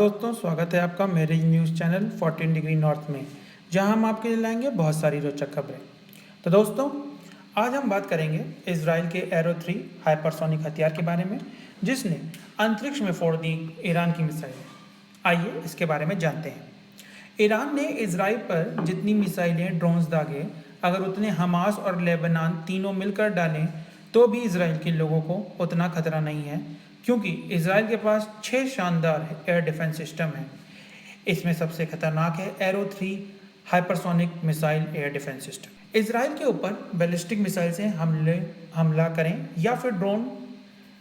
दोस्तों, स्वागत है आपका मेरे न्यूज़ चैनल 14 डिग्री नॉर्थ में, जहां हम आपके लिए लाएंगे बहुत सारी रोचक खबरें। तो दोस्तों, आज हम बात करेंगे इजराइल के एरो 3 हाइपरसोनिक हथियार के बारे में, जिसने अंतरिक्ष में फोड़ दी ईरान की मिसाइलें। आइए इसके बारे में जानते हैं। ईरान ने इजराइल पर जितनी मिसाइलें, ड्रोन्स दागे, अगर उतने हमास और लेबनान तीनों मिलकर डालें तो भी इजराइल के लोगों को उतना खतरा नहीं है, क्योंकि इजराइल के पास 6 शानदार एयर डिफेंस सिस्टम हैं। इसमें सबसे खतरनाक है arrow 3 hypersonic missile air defence system. Israel के ऊपर बैलिस्टिक मिसाइल से हमला करें या फिर ड्रोन,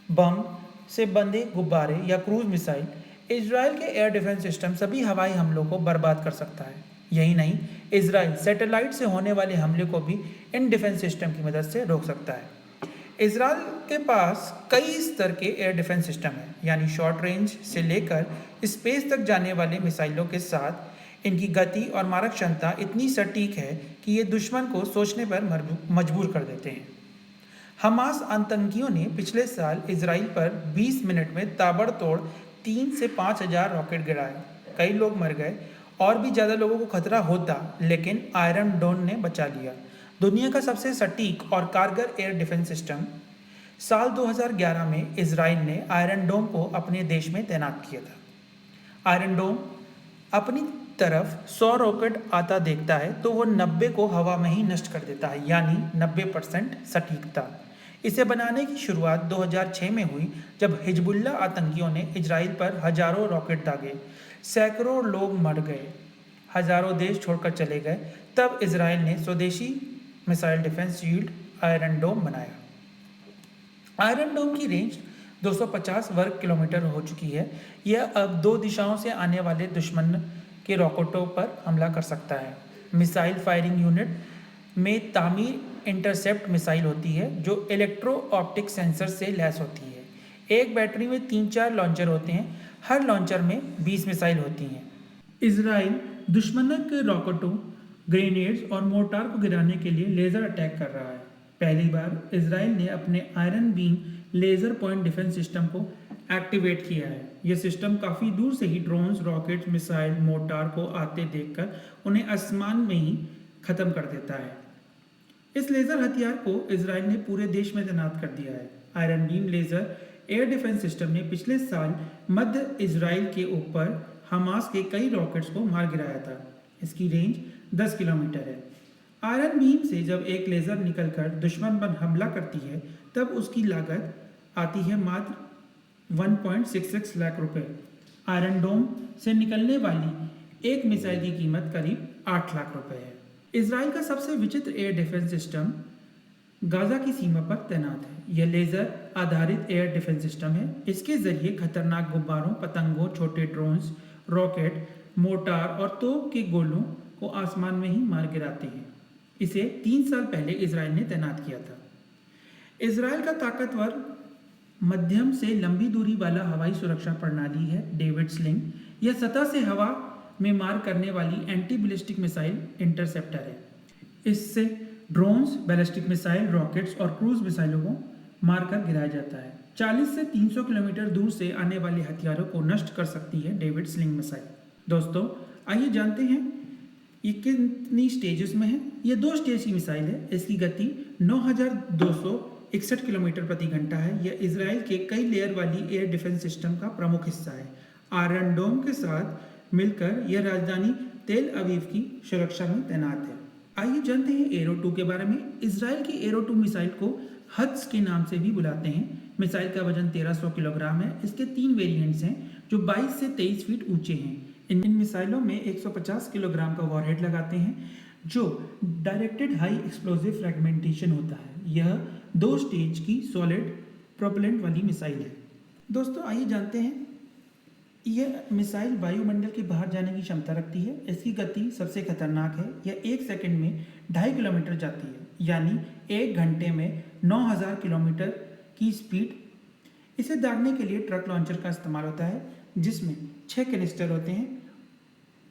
बम से बंधे गुब्बारे या क्रूज मिसाइल, इजराइल के एयर डिफेंस सिस्टम सभी हवाई हमलों को बर्बाद कर सकता है। यही नहीं, इजराइल सैटेलाइट से होने वाले हमले को भी इन डिफेंस सिस्टम की मदद से रोक सकता है। इजराइल के पास कई स्तर के एयर डिफेंस सिस्टम हैं, यानी शॉर्ट रेंज से लेकर स्पेस तक जाने वाले मिसाइलों के साथ इनकी गति और मारक क्षमता इतनी सटीक है कि ये दुश्मन को सोचने पर मजबूर कर देते हैं। हमास आतंकियों ने पिछले साल इजराइल पर 20 मिनट में ताबड़तोड़ 3 से 5 हजार रॉकेट गिराए। कई लोग मर गए और भी ज़्यादा लोगों को खतरा होता, लेकिन आयरन डोम ने बचा लिया। दुनिया का सबसे सटीक और कारगर एयर डिफेंस सिस्टम। साल 2011 में इजराइल ने आयरन डोम को अपने देश में तैनात किया था। आयरन डोम अपनी तरफ 100 रॉकेट आता देखता है तो वो 90 को हवा में ही नष्ट कर देता है, यानी 90% सटीकता। इसे बनाने की शुरुआत 2006 में हुई, जब हिजबुल्लाह आतंकियों ने इजराइल पर हजारों रॉकेट दागे। सैकड़ों लोग मर गए, हजारों देश छोड़कर चले गए। तब इजराइल ने स्वदेशी मिसाइल डिफेंस शील्ड आयरन डोम बनाया। आयरन डोम की रेंज 250 वर्ग किलोमीटर हो चुकी है। यह अब 2 दिशाओं से आने वाले दुश्मन के रॉकेटों पर हमला कर सकता है। मिसाइल फायरिंग यूनिट में तामीर इंटरसेप्ट मिसाइल होती है, जो इलेक्ट्रो ऑप्टिक सेंसर से लैस होती है। एक बैटरी में 3-4 लॉन्चर होते हैं, हर लॉन्चर में 20 मिसाइल होती हैं। इजराइल दुश्मनों के रॉकेटों, ग्रेनेड्स और मोर्टार को गिराने के लिए लेज़र अटैक कर रहा है। पहली बार इजराइल ने अपने iron beam laser point defence system को एक्टिवेट किया है। यह सिस्टम काफ़ी दूर से ही ड्रोन्स, रॉकेट्स, मिसाइल, मोर्टार को आते देखकर उन्हें आसमान में ही ख़त्म कर देता है। इस लेज़र हथियार को इजराइल ने पूरे देश में तैनात कर दिया है। Iron beam laser air defence system ने पिछले साल मध्य इजराइल के ऊपर हमास के कई रॉकेट्स को मार गिराया था। इसकी रेंज 10 किलोमीटर है। आयरन बीम से जब एक लेज़र निकलकर दुश्मन पर हमला करती है, तब उसकी लागत आती है मात्र 1.66 लाख रुपए। आयरन डोम से निकलने वाली एक मिसाइल की कीमत करीब 8 लाख रुपए है। इजराइल का सबसे विचित्र एयर डिफेंस सिस्टम गाजा की सीमा पर तैनात है। यह लेज़र आधारित एयर डिफेंस सिस्टम है। इसके जरिए खतरनाक गुब्बारों, पतंगों, छोटे ड्रोन्स, रॉकेट, मोर्टार और तोप के गोलों को आसमान में ही मार गिराते हैं। इसे 3 साल पहले इजराइल ने तैनात किया था। इजराइल का ताकतवर मध्यम से लंबी दूरी वाला हवाई सुरक्षा प्रणाली है डेविड स्लिंग। यह सतह से हवा में मार करने वाली एंटी बैलिस्टिक मिसाइल इंटरसेप्टर है। इससे ड्रोन्स, बैलिस्टिक मिसाइल, रॉकेट्स और क्रूज मिसाइलों को मारकर गिराया जाता है। 40 से 300 किलोमीटर दूर से आने वाले हथियारों को नष्ट कर सकती है डेविड स्लिंग मिसाइल। दोस्तों, आइए जानते हैं ये कितनी स्टेजेस में है। ये 2 स्टेज की मिसाइल है। इसकी गति 9261 किलोमीटर प्रति घंटा है। यह इजराइल के कई लेयर वाली एयर डिफेंस सिस्टम का प्रमुख हिस्सा है। आयरन डोम के साथ मिलकर यह राजधानी तेल अवीव की सुरक्षा में तैनात है। आइए जानते हैं एरो 2 के बारे में। इजराइल की एरो 2 मिसाइल को हत्स के नाम से भी बुलाते हैं। मिसाइल का वजन 1300 किलोग्राम है। इसके 3 वेरिएंट्स हैं, जो 22 से 23 फीट ऊंचे हैं। इन मिसाइलों में 150 किलोग्राम का वॉरहेड लगाते हैं, जो डायरेक्टेड हाई एक्सप्लोसिव फ्रैगमेंटेशन होता है। यह 2 स्टेज की सॉलिड प्रोपेलेंट वाली मिसाइल है। दोस्तों, आइए जानते हैं, यह मिसाइल वायुमंडल के बाहर जाने की क्षमता रखती है। इसकी गति सबसे खतरनाक है। यह 1 सेकंड में 2.5 किलोमीटर जाती है, यानी 1 घंटे में 9000 किलोमीटर की स्पीड। इसे दागने के लिए ट्रक लॉन्चर का इस्तेमाल होता है, जिसमें 6 कैनिस्टर होते हैं।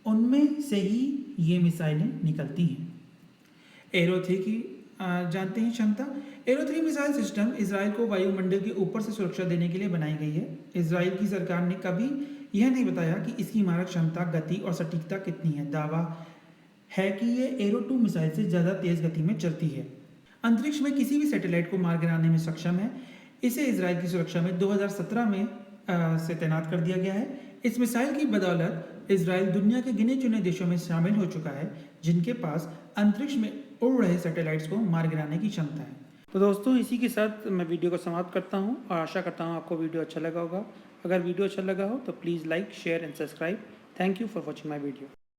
उनमें से ही ये मिसाइलें निकलती हैं। एरो 3 की जानते हैं क्षमता। एरो 3 मिसाइल सिस्टम इसराइल को वायुमंडल के ऊपर से सुरक्षा देने के लिए बनाई गई है। इसराइल की सरकार ने कभी यह नहीं बताया कि इसकी मारक क्षमता, गति और सटीकता कितनी है। दावा है कि ये एरो 2 मिसाइल से ज़्यादा तेज़ गति में चलती है। अंतरिक्ष में किसी भी सैटेलाइट को मार गिराने में सक्षम है। इसे इसराइल की सुरक्षा में 2017 में से तैनात कर दिया गया है। इस मिसाइल की बदौलत इसराइल दुनिया के गिने चुने देशों में शामिल हो चुका है जिनके पास अंतरिक्ष में उड़ रहे सैटेलाइट्स को मार गिराने की क्षमता है। तो दोस्तों, इसी के साथ मैं वीडियो को समाप्त करता हूँ और आशा करता हूँ आपको वीडियो अच्छा लगा होगा। अगर वीडियो अच्छा लगा हो तो please like, share and subscribe. Thank you for watching my video.